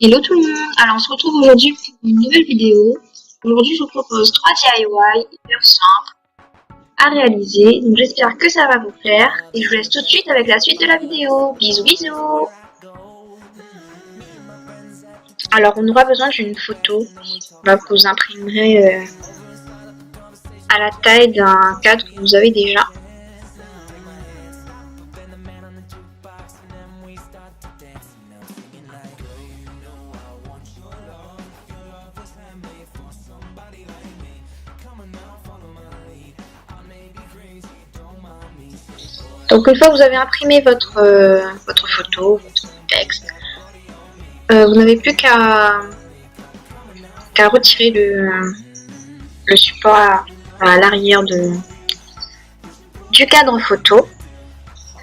Hello tout le monde, alors on se retrouve aujourd'hui pour une nouvelle vidéo. Aujourd'hui je vous propose 3 DIY hyper simples à réaliser, donc j'espère que ça va vous plaire et je vous laisse tout de suite avec la suite de la vidéo. Bisous bisous. Alors on aura besoin d'une photo que vous imprimerez à la taille d'un cadre que vous avez déjà. Donc une fois que vous avez imprimé votre photo, votre texte, vous n'avez plus qu'à retirer le support à l'arrière du cadre photo.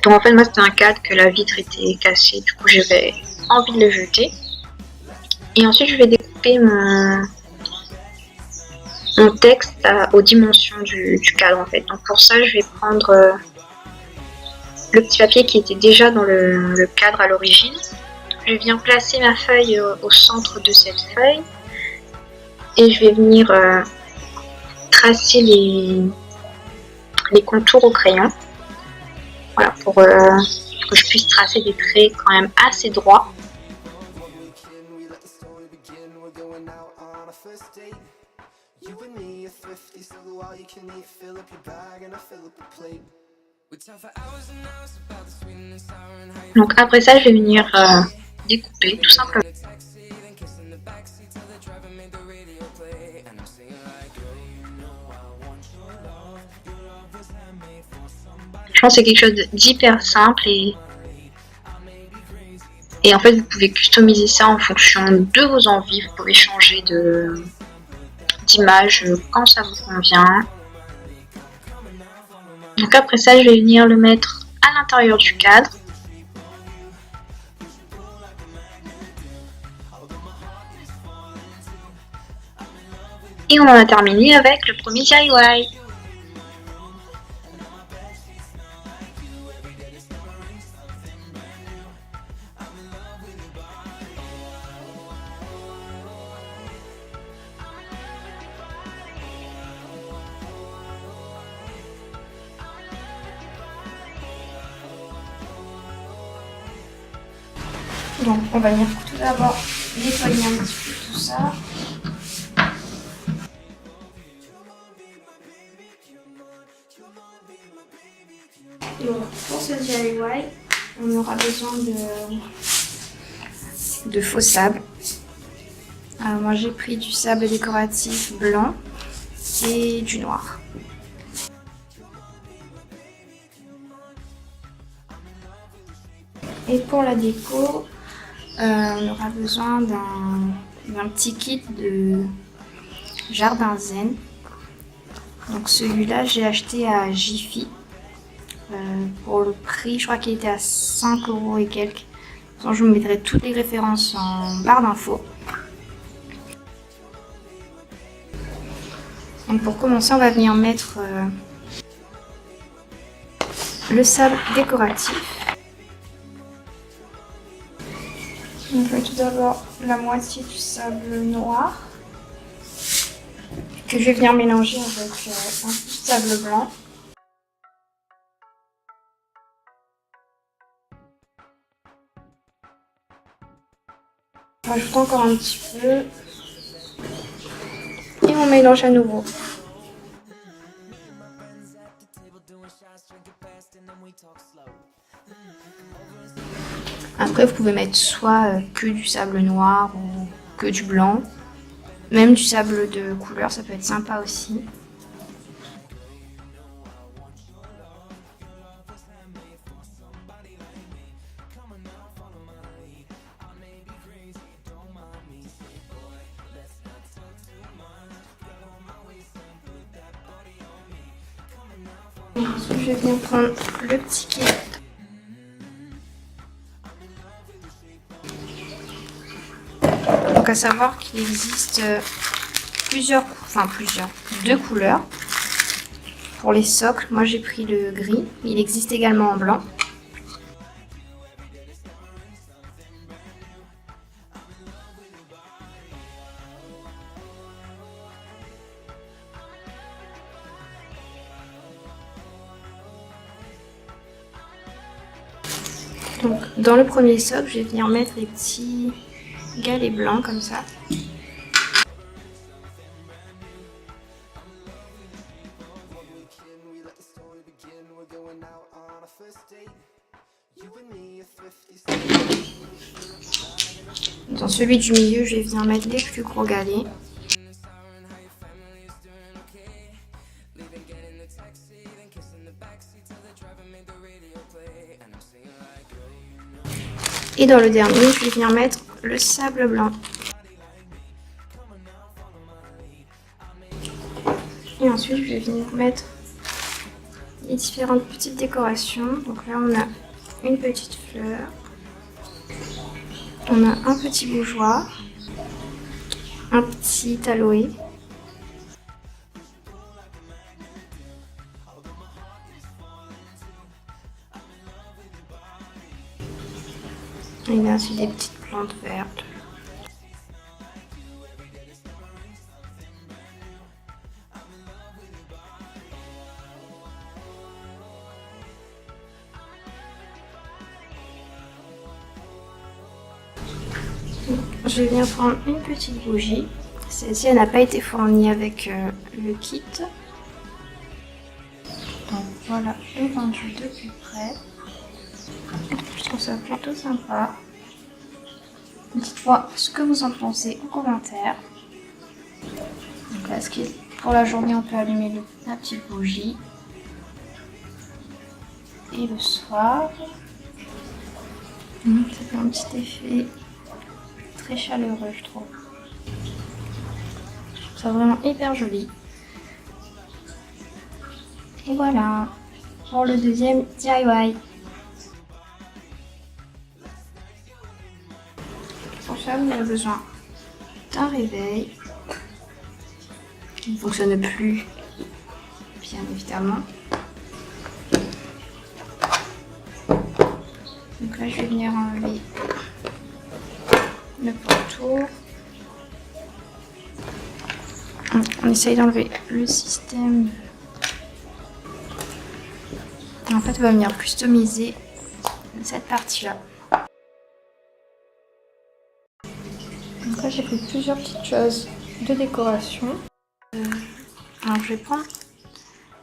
Donc en fait moi c'était un cadre que la vitre était cassée, du coup j'avais envie de le jeter. Et ensuite je vais découper mon texte aux dimensions du cadre en fait. Donc pour ça je vais prendre le petit papier qui était déjà dans le cadre à l'origine. Je viens placer ma feuille au centre de cette feuille et je vais venir tracer les contours au crayon. Voilà, pour que je puisse tracer des traits quand même assez droits. Donc après ça, je vais venir découper tout simplement. Je pense que c'est quelque chose d'hyper simple et en fait vous pouvez customiser ça en fonction de vos envies. Vous pouvez changer d'image quand ça vous convient. Donc après ça, je vais venir le mettre à l'intérieur du cadre. Et on en a terminé avec le premier DIY. Donc on va venir tout d'abord nettoyer un petit peu tout ça. Donc pour ce DIY, on aura besoin de faux sable. Alors moi j'ai pris du sable décoratif blanc et du noir. Et pour la déco, on aura besoin d'un petit kit de Jardin Zen. Donc celui-là j'ai acheté à Jiffy. Pour le prix, je crois qu'il était à 5 € et quelques. Donc, je vous mettrai toutes les références en barre d'infos. Donc pour commencer, on va venir mettre le sable décoratif. Donc, je mets tout d'abord la moitié du sable noir que je vais venir mélanger avec un peu de sable blanc. Je rajoute encore un petit peu et on mélange à nouveau. Après vous pouvez mettre soit que du sable noir ou que du blanc, même du sable de couleur, ça peut être sympa aussi. Ensuite, je viens prendre le petit kit. Donc à savoir qu'il existe deux couleurs pour les socles. Moi j'ai pris le gris, il existe également en blanc. Donc dans le premier socle, je vais venir mettre les petits galets blancs comme ça. Dans celui du milieu, je vais venir mettre les plus gros galets. Et dans le dernier, je vais venir mettre le sable blanc. Et ensuite, je vais venir mettre les différentes petites décorations. Donc là, on a une petite fleur. On a un petit bougeoir. Un petit aloe. Il y a aussi des petites plantes vertes. Je viens prendre une petite bougie. Celle-ci, elle n'a pas été fournie avec le kit. Donc voilà, étendue de plus près. Je trouve ça plutôt sympa. Dites-moi ce que vous en pensez en commentaire. Donc là, pour la journée, on peut allumer la petite bougie. Et le soir, ça fait un petit effet très chaleureux, je trouve. Je trouve ça vraiment hyper joli. Et voilà pour le deuxième DIY. Pour ça, vous avez besoin d'un réveil qui ne fonctionne plus, bien évidemment. Donc là, je vais venir enlever le pourtour. On essaye d'enlever le système. En fait, on va venir customiser cette partie-là. Donc là, j'ai fait plusieurs petites choses de décoration. Alors, je vais prendre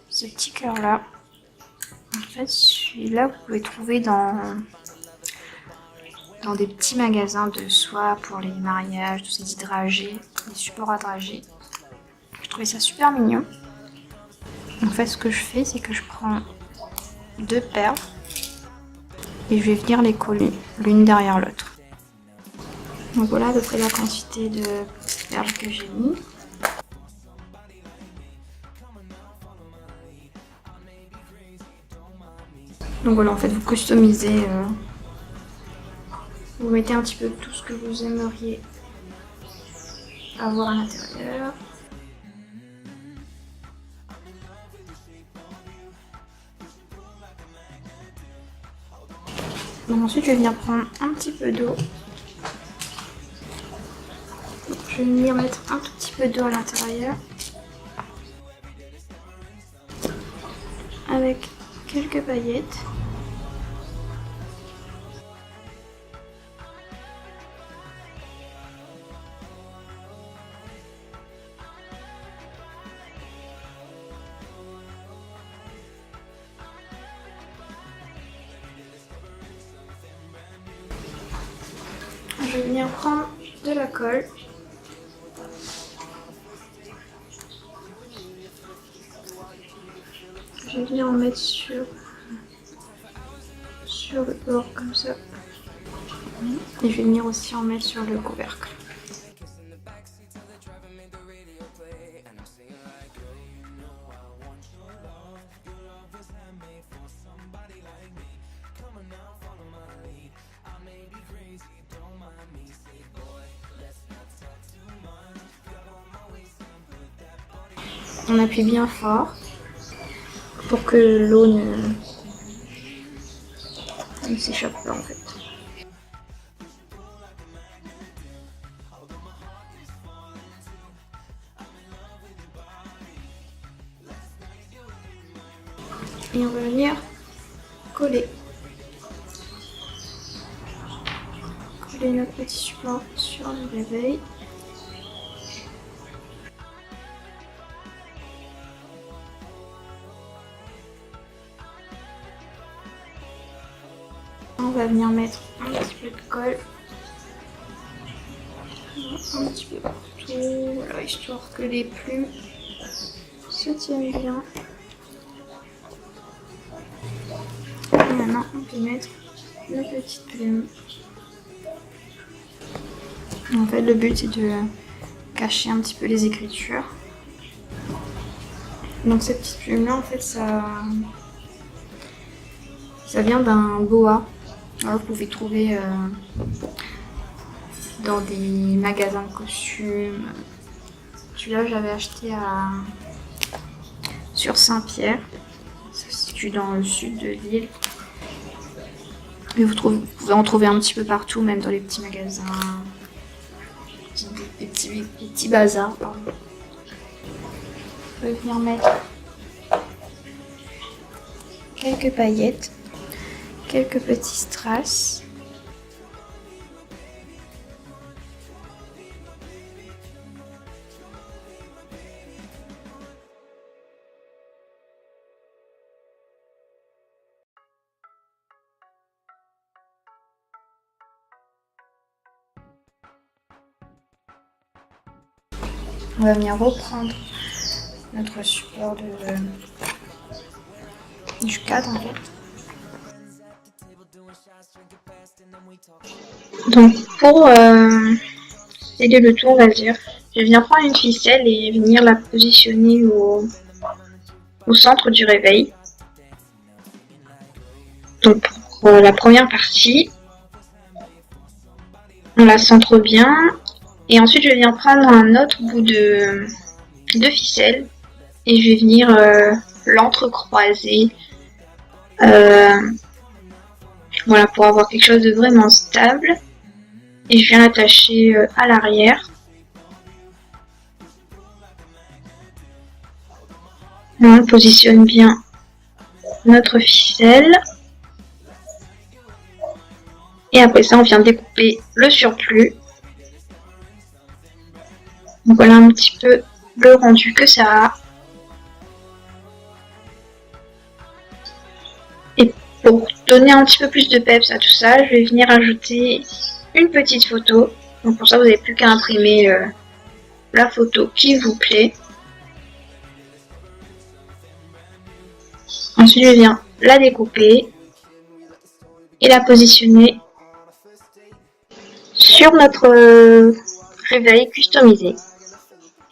ce petit cœur-là. En fait, celui-là, vous pouvez trouver dans des petits magasins de soie pour les mariages, tous ces dragées, les supports à dragées. Je trouvais ça super mignon. En fait, ce que je fais, c'est que je prends 2 perles et je vais venir les coller l'une derrière l'autre. Donc voilà à peu près la quantité de perles que j'ai mis. Donc voilà, en fait, vous customisez, vous mettez un petit peu tout ce que vous aimeriez avoir à l'intérieur. Donc ensuite, je vais venir prendre un petit peu d'eau. Je vais venir mettre un tout petit peu d'eau à l'intérieur. Avec quelques paillettes. Je vais venir prendre de la colle. Je vais venir en mettre sur le bord comme ça. Et je vais venir aussi en mettre sur le couvercle. On appuie bien fort pour que l'eau ne s'échappe pas en fait. Et on va venir coller. coller notre petit support sur le réveil. On va venir mettre un petit peu de colle. Un petit peu partout, voilà, histoire que les plumes se tiennent bien. Et maintenant, on peut mettre nos petites plumes. En fait, le but c'est de cacher un petit peu les écritures. Donc cette petite plume là, en fait, ça vient d'un boa. Alors, vous pouvez trouver dans des magasins de costumes. Celui-là, j'avais acheté sur Saint-Pierre. Ça se situe dans le sud de l'île. Mais vous pouvez en trouver un petit peu partout, même dans les petits magasins, les petits bazars. Pardon. Je vais venir mettre quelques paillettes, quelques petits strass. On va venir reprendre notre support du cadre en fait. Donc pour aider le tout, on va dire, je viens prendre une ficelle et venir la positionner au centre du réveil. Donc pour la première partie, on la centre bien. Et ensuite, je viens prendre un autre bout de ficelle et je vais venir l'entrecroiser. Voilà, pour avoir quelque chose de vraiment stable. Et je viens l'attacher à l'arrière. On positionne bien notre ficelle. Et après ça, on vient découper le surplus. Donc voilà un petit peu le rendu que ça a. Et pour donner un petit peu plus de peps à tout ça, je vais venir ajouter une petite photo. Donc pour ça, vous n'avez plus qu'à imprimer la photo qui vous plaît. Ensuite, je viens la découper et la positionner sur notre réveil customisé.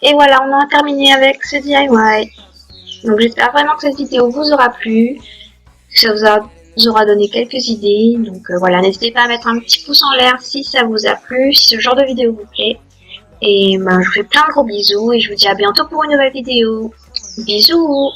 Et voilà, on a terminé avec ce DIY. Donc j'espère vraiment que cette vidéo vous aura plu, que ça vous aura donné quelques idées. Donc voilà, n'hésitez pas à mettre un petit pouce en l'air si ça vous a plu, si ce genre de vidéo vous plaît. Et je vous fais plein de gros bisous et je vous dis à bientôt pour une nouvelle vidéo. Bisous!